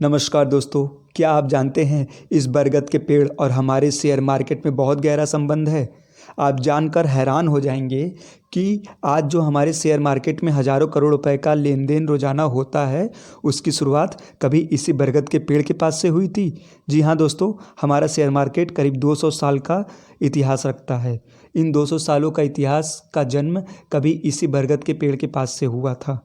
नमस्कार दोस्तों, क्या आप जानते हैं इस बरगद के पेड़ और हमारे शेयर मार्केट में बहुत गहरा संबंध है। आप जानकर हैरान हो जाएंगे कि आज जो हमारे शेयर मार्केट में हज़ारों करोड़ रुपए का लेन देन रोजाना होता है, उसकी शुरुआत कभी इसी बरगद के पेड़ के पास से हुई थी। जी हाँ दोस्तों, हमारा शेयर मार्केट करीब 200 साल का इतिहास रखता है। इन 200 सालों का इतिहास का जन्म कभी इसी बरगद के पेड़ के पास से हुआ था।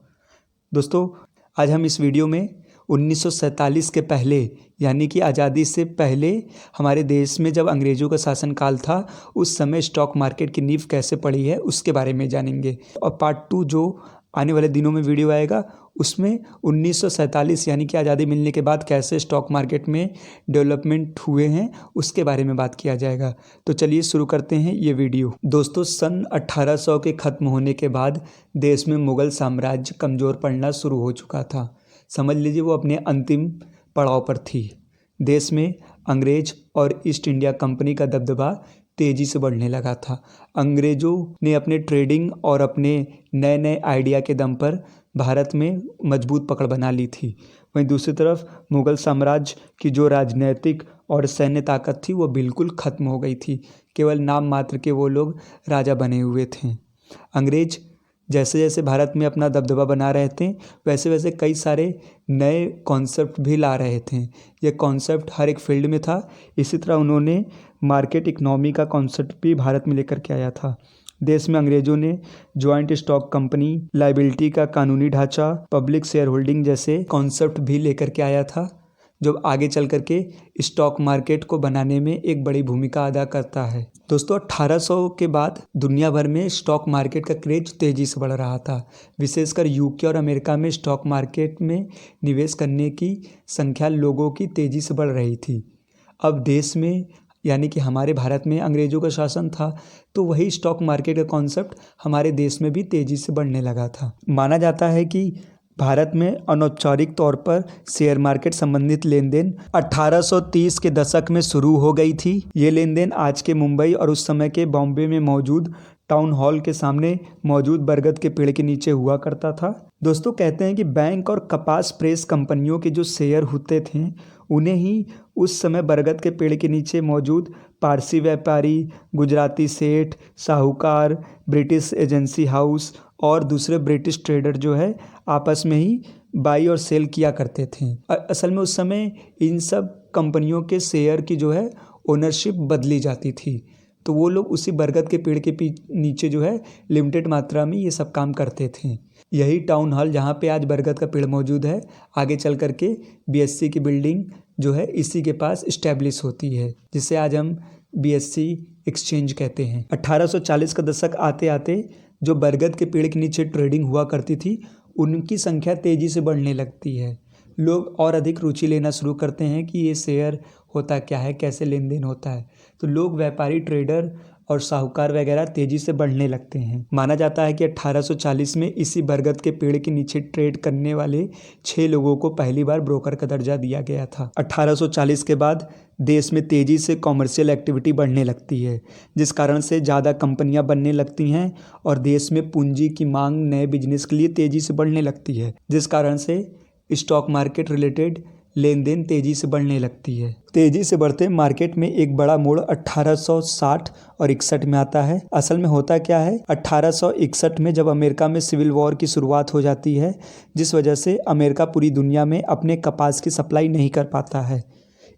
दोस्तों, आज हम इस वीडियो में 1947 के पहले यानी कि आज़ादी से पहले हमारे देश में जब अंग्रेज़ों का शासनकाल था, उस समय स्टॉक मार्केट की नींव कैसे पड़ी है उसके बारे में जानेंगे। और पार्ट 2 जो आने वाले दिनों में वीडियो आएगा, उसमें 1947 यानी कि आज़ादी मिलने के बाद कैसे स्टॉक मार्केट में डेवलपमेंट हुए हैं उसके बारे में बात किया जाएगा। तो चलिए शुरू करते हैं ये वीडियो। दोस्तों, सन 1800 के ख़त्म होने के बाद देश में मुग़ल साम्राज्य कमज़ोर पड़ना शुरू हो चुका था। समझ लीजिए वो अपने अंतिम पड़ाव पर थी। देश में अंग्रेज और ईस्ट इंडिया कंपनी का दबदबा तेज़ी से बढ़ने लगा था। अंग्रेज़ों ने अपने ट्रेडिंग और अपने नए नए आइडिया के दम पर भारत में मजबूत पकड़ बना ली थी। वहीं दूसरी तरफ मुग़ल साम्राज्य की जो राजनीतिक और सैन्य ताकत थी वो बिल्कुल ख़त्म हो गई थी। केवल नाम मात्र के वो लोग राजा बने हुए थे। अंग्रेज जैसे जैसे भारत में अपना दबदबा बना रहे थे, वैसे वैसे कई सारे नए कॉन्सेप्ट भी ला रहे थे। ये कॉन्सेप्ट हर एक फील्ड में था। इसी तरह उन्होंने मार्केट इकनॉमी का कॉन्सेप्ट भी भारत में लेकर के आया था। देश में अंग्रेज़ों ने जॉइंट स्टॉक कंपनी, लायबिलिटी का कानूनी ढांचा, पब्लिक शेयर होल्डिंग जैसे कॉन्सेप्ट भी लेकर के आया था, जो आगे चल कर के स्टॉक मार्केट को बनाने में एक बड़ी भूमिका अदा करता है। दोस्तों, 1800 के बाद दुनिया भर में स्टॉक मार्केट का क्रेज तेज़ी से बढ़ रहा था। विशेषकर यूके और अमेरिका में स्टॉक मार्केट में निवेश करने की संख्या लोगों की तेज़ी से बढ़ रही थी। अब देश में यानी कि हमारे भारत में अंग्रेज़ों का शासन था, तो वही स्टॉक मार्केट का कॉन्सेप्ट हमारे देश में भी तेज़ी से बढ़ने लगा था। माना जाता है कि भारत में अनौपचारिक तौर पर शेयर मार्केट संबंधित लेन देन 1830 के दशक में शुरू हो गई थी। ये लेन देन आज के मुंबई और उस समय के बॉम्बे में मौजूद टाउन हॉल के सामने मौजूद बरगद के पेड़ के नीचे हुआ करता था। दोस्तों, कहते हैं कि बैंक और कपास प्रेस कंपनियों के जो शेयर होते थे, उन्हें ही उस समय बरगद के पेड़ के नीचे मौजूद पारसी व्यापारी, गुजराती सेठ, साहूकार, ब्रिटिश एजेंसी हाउस और दूसरे ब्रिटिश ट्रेडर जो है आपस में ही बाई और सेल किया करते थे। असल में उस समय इन सब कंपनियों के शेयर की जो है ओनरशिप बदली जाती थी, तो वो लोग उसी बरगद के पेड़ के नीचे जो है लिमिटेड मात्रा में ये सब काम करते थे। यही टाउन हॉल जहाँ पे आज बरगद का पेड़ मौजूद है, आगे चल कर के बीएससी की बिल्डिंग जो है इसी के पास इस्टेब्लिश होती है, जिसे आज हम बीएससी एक्सचेंज कहते हैं। 1840 का दशक आते आते जो बरगद के पेड़ के नीचे ट्रेडिंग हुआ करती थी, उनकी संख्या तेज़ी से बढ़ने लगती है। लोग और अधिक रुचि लेना शुरू करते हैं कि ये शेयर होता क्या है, कैसे लेन देन होता है। तो लोग, व्यापारी, ट्रेडर और साहूकार वगैरह तेज़ी से बढ़ने लगते हैं। माना जाता है कि 1840 में इसी बरगद के पेड़ के नीचे ट्रेड करने वाले 6 लोगों को पहली बार ब्रोकर का दर्जा दिया गया था। 1840 के बाद देश में तेज़ी से कॉमर्शियल एक्टिविटी बढ़ने लगती है, जिस कारण से ज़्यादा कंपनियां बनने लगती हैं और देश में पूंजी की मांग नए बिजनेस के लिए तेज़ी से बढ़ने लगती है, जिस कारण से स्टॉक मार्केट रिलेटेड लेन देन तेज़ी से बढ़ने लगती है। तेज़ी से बढ़ते मार्केट में एक बड़ा मोड़ 1860 और 61 में आता है। असल में होता क्या है, 1861 में जब अमेरिका में सिविल वॉर की शुरुआत हो जाती है, जिस वजह से अमेरिका पूरी दुनिया में अपने कपास की सप्लाई नहीं कर पाता है।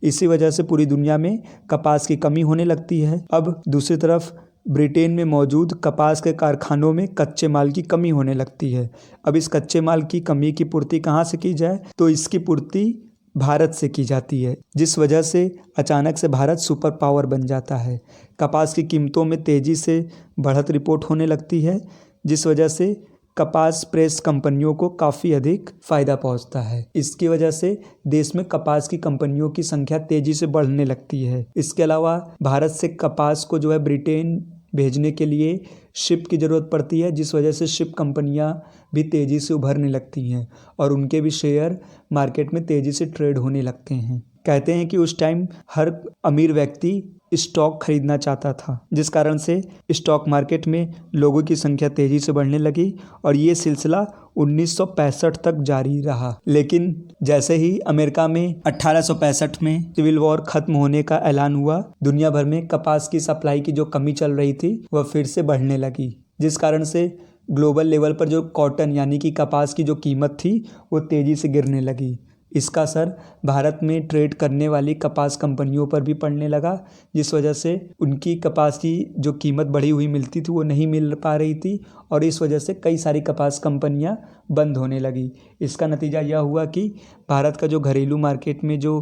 इसी वजह से पूरी दुनिया में कपास की कमी होने लगती है। अब दूसरी तरफ ब्रिटेन में मौजूद कपास के कारखानों में कच्चे माल की कमी होने लगती है। अब इस कच्चे माल की कमी की पूर्ति कहाँ से की जाए, तो इसकी पूर्ति भारत से की जाती है, जिस वजह से अचानक से भारत सुपर पावर बन जाता है। कपास की कीमतों में तेज़ी से बढ़त रिपोर्ट होने लगती है, जिस वजह से कपास प्रेस कंपनियों को काफ़ी अधिक फ़ायदा पहुंचता है। इसकी वजह से देश में कपास की कंपनियों की संख्या तेज़ी से बढ़ने लगती है। इसके अलावा भारत से कपास को जो है ब्रिटेन भेजने के लिए शिप की ज़रूरत पड़ती है, जिस वजह से शिप कंपनियां भी तेज़ी से उभरने लगती हैं और उनके भी शेयर मार्केट में तेज़ी से ट्रेड होने लगते हैं। कहते हैं कि उस टाइम हर अमीर व्यक्ति स्टॉक खरीदना चाहता था, जिस कारण से स्टॉक मार्केट में लोगों की संख्या तेज़ी से बढ़ने लगी और ये सिलसिला 1965 तक जारी रहा। लेकिन जैसे ही अमेरिका में 1865 में सिविल वॉर खत्म होने का ऐलान हुआ, दुनिया भर में कपास की सप्लाई की जो कमी चल रही थी वह फिर से बढ़ने लगी, जिस कारण से ग्लोबल लेवल पर जो कॉटन यानी कि कपास की जो कीमत थी वो तेज़ी से गिरने लगी। इसका असर भारत में ट्रेड करने वाली कपास कंपनियों पर भी पड़ने लगा, जिस वजह से उनकी कपास की जो कीमत बढ़ी हुई मिलती थी वो नहीं मिल पा रही थी और इस वजह से कई सारी कपास कंपनियां बंद होने लगी। इसका नतीजा यह हुआ कि भारत का जो घरेलू मार्केट में जो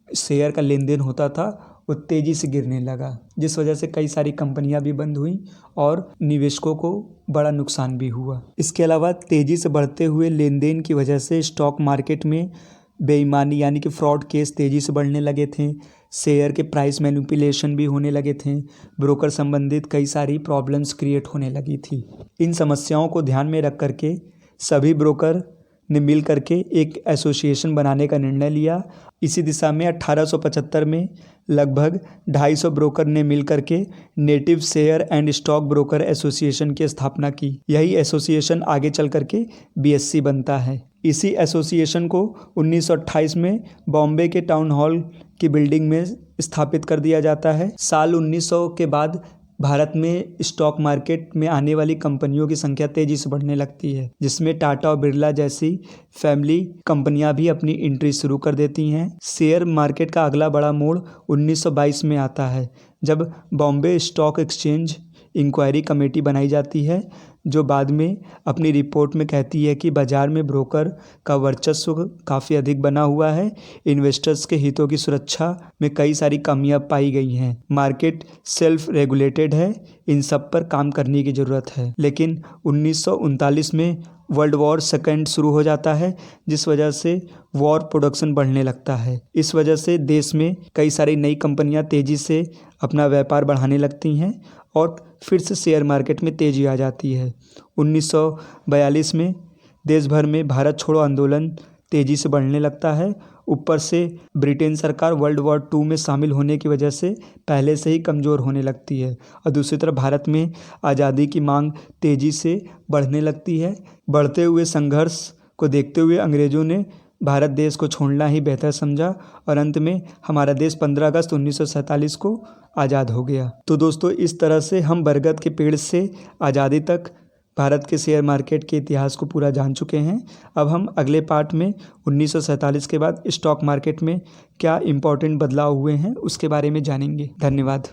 शेयर का लेन देन होता था वो तेज़ी से गिरने लगा, जिस वजह से कई सारी कंपनियां भी बंद हुई और निवेशकों को बड़ा नुकसान भी हुआ। इसके अलावा तेज़ी से बढ़ते हुए लेन देन की वजह से स्टॉक मार्केट में बेईमानी यानी कि फ्रॉड केस तेज़ी से बढ़ने लगे थे, शेयर के प्राइस मैनिपुलेशन भी होने लगे थे, ब्रोकर संबंधित कई सारी प्रॉब्लम्स क्रिएट होने लगी थी। इन समस्याओं को ध्यान में रख करके सभी ब्रोकर ने मिल करके एक एसोसिएशन बनाने का निर्णय लिया। इसी दिशा में 1875 में लगभग 250 ब्रोकर ने मिल करके native share and stock broker association की स्थापना की। यही एसोसिएशन आगे चल करके BSE बनता है। इसी एसोसिएशन को 1928 में बॉम्बे के टाउन हॉल की बिल्डिंग में स्थापित कर दिया जाता है। साल 1900 के बाद भारत में स्टॉक मार्केट में आने वाली कंपनियों की संख्या तेज़ी से बढ़ने लगती है, जिसमें टाटा और बिरला जैसी फैमिली कंपनियां भी अपनी एंट्री शुरू कर देती हैं। शेयर मार्केट का अगला बड़ा मोड़ 1922 में आता है, जब Bombay stock exchange inquiry committee बनाई जाती है, जो बाद में अपनी रिपोर्ट में कहती है कि बाज़ार में ब्रोकर का वर्चस्व काफ़ी अधिक बना हुआ है, इन्वेस्टर्स के हितों की सुरक्षा में कई सारी कमियां पाई गई हैं, मार्केट सेल्फ रेगुलेटेड है, इन सब पर काम करने की ज़रूरत है। लेकिन 1939 में वर्ल्ड वॉर सेकेंड शुरू हो जाता है, जिस वजह से वॉर प्रोडक्शन बढ़ने लगता है। इस वजह से देश में कई सारी नई कंपनियां तेज़ी से अपना व्यापार बढ़ाने लगती हैं और फिर से शेयर मार्केट में तेज़ी आ जाती है। 1942 में देश भर में भारत छोड़ो आंदोलन तेज़ी से बढ़ने लगता है। ऊपर से ब्रिटेन सरकार वर्ल्ड वॉर 2 में शामिल होने की वजह से पहले से ही कमज़ोर होने लगती है और दूसरी तरफ भारत में आज़ादी की मांग तेज़ी से बढ़ने लगती है। बढ़ते हुए संघर्ष को देखते हुए अंग्रेज़ों ने भारत देश को छोड़ना ही बेहतर समझा और अंत में हमारा देश 15 अगस्त 1947 को आज़ाद हो गया। तो दोस्तों, इस तरह से हम बरगद के पेड़ से आज़ादी तक भारत के शेयर मार्केट के इतिहास को पूरा जान चुके हैं। अब हम अगले पार्ट में 1947 के बाद स्टॉक मार्केट में क्या इम्पोर्टेंट बदलाव हुए हैं उसके बारे में जानेंगे। धन्यवाद।